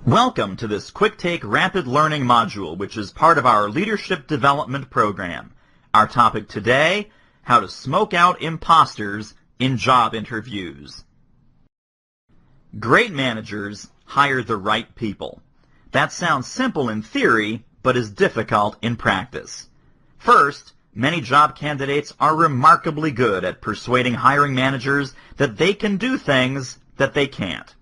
Welcome to this Quick Take Rapid Learning module, which is part of our Leadership Development Program. Our topic today, how to smoke out imposters in job interviews. Great managers hire the right people. That sounds simple in theory, but is difficult in practice. First, many job candidates are remarkably good at persuading hiring managers that they can do things that they can't.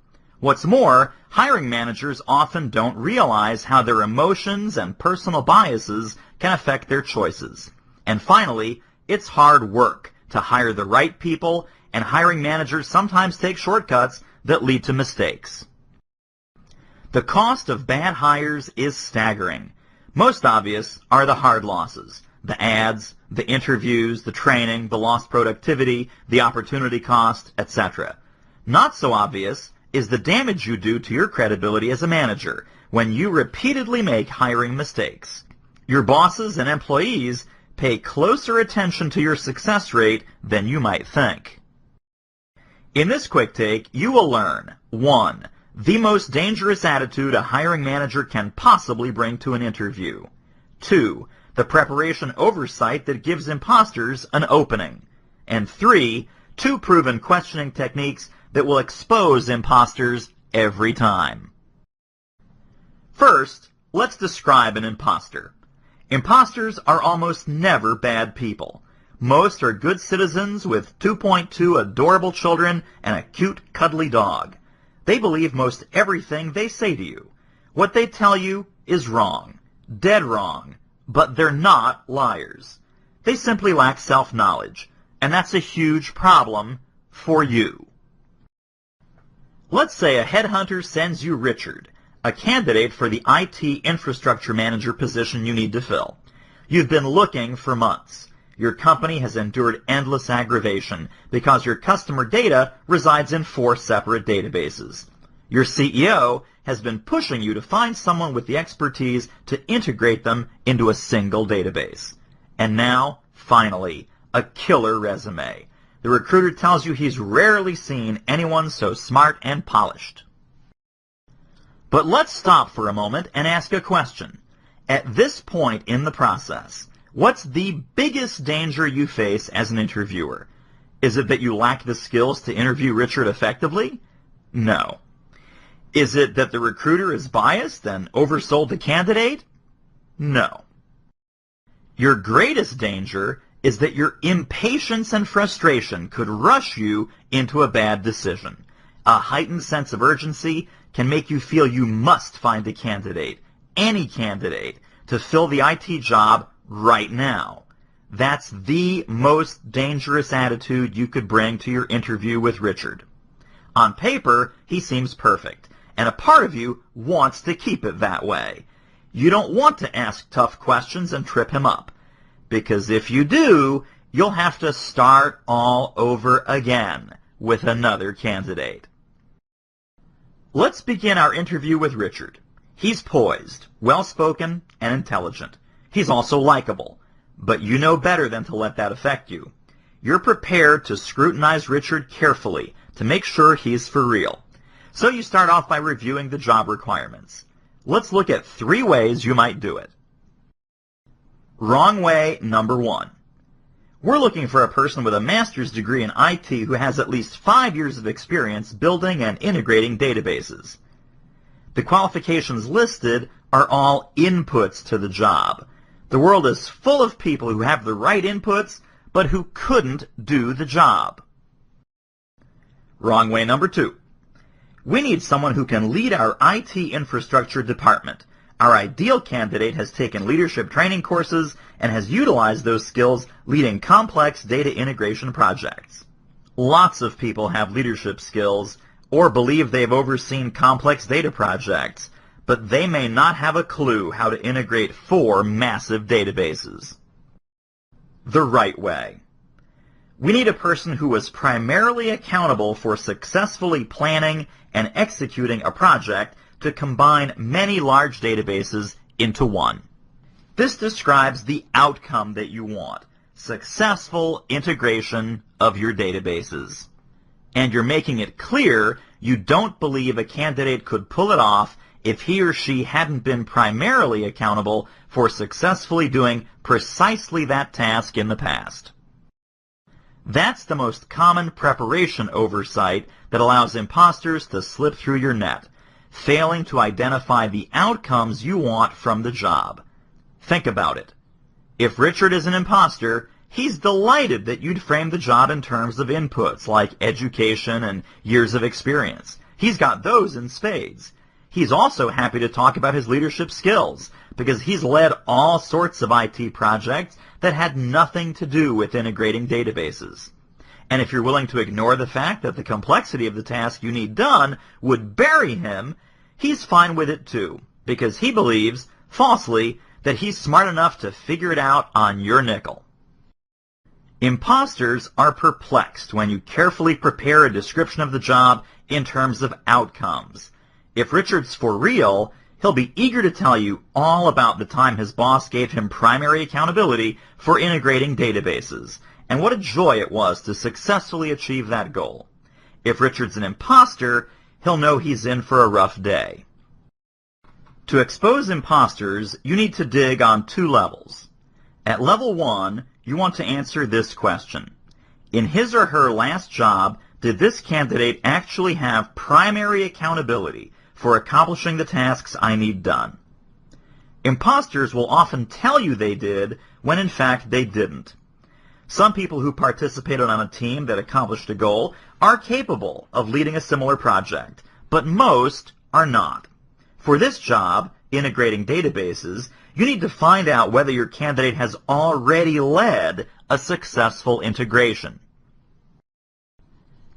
What's more, hiring managers often don't realize how their emotions and personal biases can affect their choices. And finally, it's hard work to hire the right people, and hiring managers sometimes take shortcuts that lead to mistakes. The cost of bad hires is staggering. Most obvious are the hard losses: the ads, the interviews, the training, the lost productivity, the opportunity cost, etc. Not so obvious is the damage you do to your credibility as a manager when you repeatedly make hiring mistakes. Your bosses and employees pay closer attention to your success rate than you might think. In this quick take, you will learn 1. The most dangerous attitude a hiring manager can possibly bring to an interview. 2. The preparation oversight that gives imposters an opening. And 3. 2 proven questioning techniques that will expose imposters every time. First, let's describe an imposter. Imposters are almost never bad people. Most are good citizens with 2.2 adorable children and a cute, cuddly dog. They believe most everything they say to you. What they tell you is wrong, dead wrong, but they're not liars. They simply lack self-knowledge, and that's a huge problem for you. Let's say a headhunter sends you Richard, a candidate for the IT infrastructure manager position you need to fill. You've been looking for months. Your company has endured endless aggravation because your customer data resides in 4 separate databases. Your CEO has been pushing you to find someone with the expertise to integrate them into a single database. And now, finally, a killer resume. The recruiter tells you he's rarely seen anyone so smart and polished. But let's stop for a moment and ask a question. At this point in the process, what's the biggest danger you face as an interviewer? Is it that you lack the skills to interview Richard effectively? No. Is it that the recruiter is biased and oversold the candidate? No. Your greatest danger is that your impatience and frustration could rush you into a bad decision. A heightened sense of urgency can make you feel you must find a candidate, any candidate, to fill the IT job right now. That's the most dangerous attitude you could bring to your interview with Richard. On paper, he seems perfect, and a part of you wants to keep it that way. You don't want to ask tough questions and trip him up, because if you do, you'll have to start all over again with another candidate. Let's begin our interview with Richard. He's poised, well-spoken, and intelligent. He's also likable, but you know better than to let that affect you. You're prepared to scrutinize Richard carefully to make sure he's for real. So you start off by reviewing the job requirements. Let's look at 3 ways you might do it. Wrong way number 1. We're looking for a person with a master's degree in IT who has at least 5 years of experience building and integrating databases. The qualifications listed are all inputs to the job. The world is full of people who have the right inputs, but who couldn't do the job. Wrong way number 2. We need someone who can lead our IT infrastructure department. Our ideal candidate has taken leadership training courses and has utilized those skills leading complex data integration projects. Lots of people have leadership skills or believe they've overseen complex data projects, but they may not have a clue how to integrate 4 massive databases. The right way. We need a person who is primarily accountable for successfully planning and executing a project to combine many large databases into one. This describes the outcome that you want: successful integration of your databases. And you're making it clear you don't believe a candidate could pull it off if he or she hadn't been primarily accountable for successfully doing precisely that task in the past. That's the most common preparation oversight that allows imposters to slip through your net, failing to identify the outcomes you want from the job. Think about it. If Richard is an imposter, he's delighted that you'd framed the job in terms of inputs like education and years of experience. He's got those in spades. He's also happy to talk about his leadership skills because he's led all sorts of IT projects that had nothing to do with integrating databases. And if you're willing to ignore the fact that the complexity of the task you need done would bury him, he's fine with it too, because he believes, falsely, that he's smart enough to figure it out on your nickel. Imposters are perplexed when you carefully prepare a description of the job in terms of outcomes. If Richard's for real, he'll be eager to tell you all about the time his boss gave him primary accountability for integrating databases, and what a joy it was to successfully achieve that goal. If Richard's an imposter, he'll know he's in for a rough day. To expose imposters, you need to dig on 2 levels. At level 1, you want to answer this question. In his or her last job, did this candidate actually have primary accountability for accomplishing the tasks I need done? Imposters will often tell you they did when in fact they didn't. Some people who participated on a team that accomplished a goal are capable of leading a similar project, but most are not. For this job, integrating databases, you need to find out whether your candidate has already led a successful integration.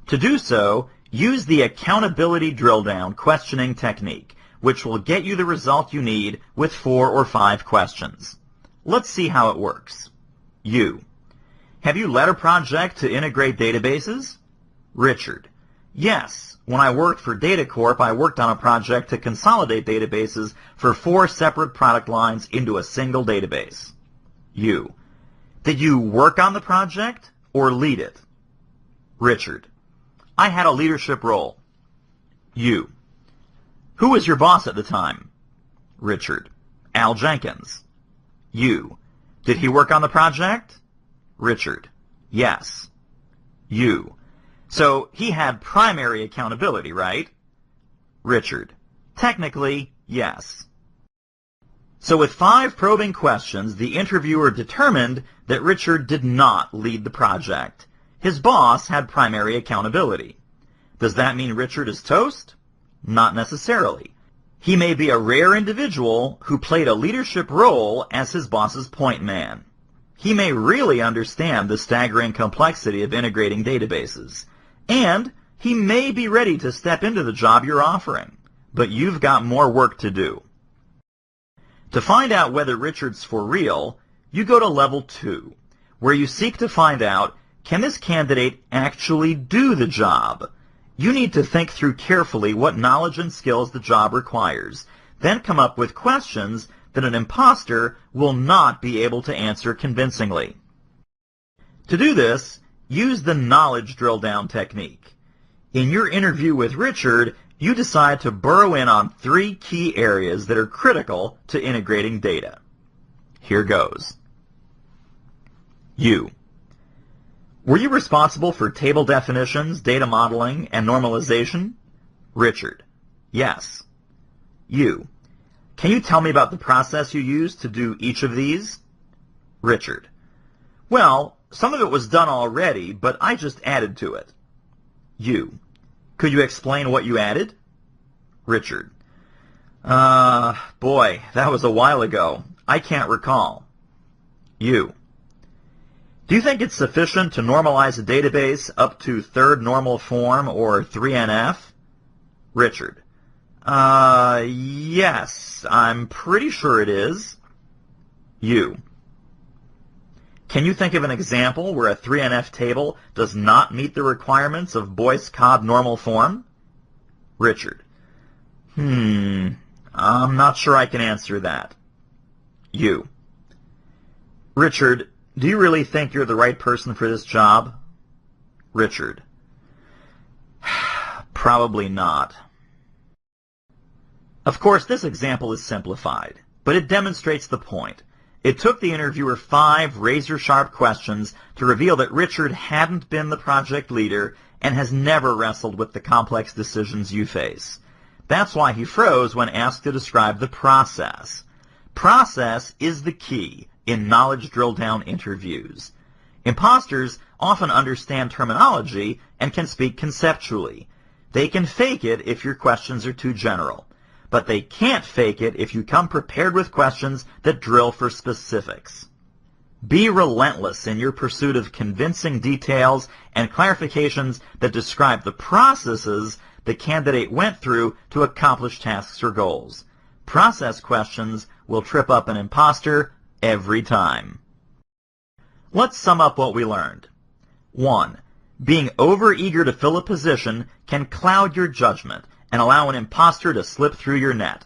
To do so, use the accountability drill-down questioning technique, which will get you the result you need with 4 or 5 questions. Let's see how it works. You. Have you led a project to integrate databases? Richard. Yes. When I worked for DataCorp, I worked on a project to consolidate databases for 4 separate product lines into a single database. You. Did you work on the project or lead it? Richard. I had a leadership role. You. Who was your boss at the time? Richard. Al Jenkins. You. Did he work on the project? Richard. Yes. You. So he had primary accountability, right? Richard. Technically, yes. So with 5 probing questions, the interviewer determined that Richard did not lead the project. His boss had primary accountability. Does that mean Richard is toast? Not necessarily. He may be a rare individual who played a leadership role as his boss's point man. He may really understand the staggering complexity of integrating databases. And he may be ready to step into the job you're offering, but you've got more work to do. To find out whether Richard's for real, you go to level 2, where you seek to find out, can this candidate actually do the job? You need to think through carefully what knowledge and skills the job requires, then come up with questions that an imposter will not be able to answer convincingly. To do this, use the knowledge drill-down technique. In your interview with Richard, you decide to burrow in on 3 key areas that are critical to integrating data. Here goes. You. Were you responsible for table definitions, data modeling, and normalization? Richard. Yes. You. Can you tell me about the process you used to do each of these? Richard. Well, some of it was done already, but I just added to it. You. Could you explain what you added? Richard. Boy, that was a while ago. I can't recall. You. Do you think it's sufficient to normalize a database up to third normal form or 3NF? Richard. Yes, I'm pretty sure it is. You. Can you think of an example where a 3NF table does not meet the requirements of Boyce-Cobb normal form? Richard. I'm not sure I can answer that. You. Richard, do you really think you're the right person for this job? Richard. Probably not. Of course, this example is simplified, but it demonstrates the point. It took the interviewer 5 razor-sharp questions to reveal that Richard hadn't been the project leader and has never wrestled with the complex decisions you face. That's why he froze when asked to describe the process. Process is the key in knowledge drill-down interviews. Imposters often understand terminology and can speak conceptually. They can fake it if your questions are too general, but they can't fake it if you come prepared with questions that drill for specifics. Be relentless in your pursuit of convincing details and clarifications that describe the processes the candidate went through to accomplish tasks or goals. Process questions will trip up an imposter every time. Let's sum up what we learned. 1. Being overeager to fill a position can cloud your judgment and allow an imposter to slip through your net.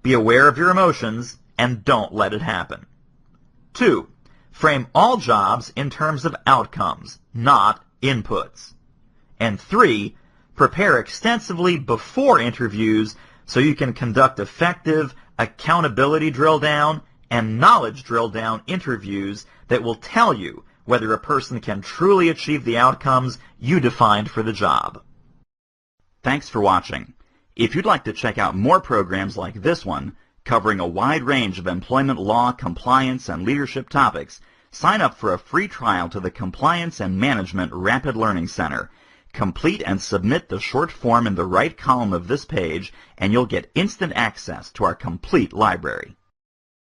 Be aware of your emotions and don't let it happen. 2. Frame all jobs in terms of outcomes, not inputs. And 3. Prepare extensively before interviews so you can conduct effective accountability drill down and knowledge drill down interviews that will tell you whether a person can truly achieve the outcomes you defined for the job. Thanks for watching. If you'd like to check out more programs like this one, covering a wide range of employment law, compliance, and leadership topics, sign up for a free trial to the Compliance and Management Rapid Learning Center. Complete and submit the short form in the right column of this page, and you'll get instant access to our complete library.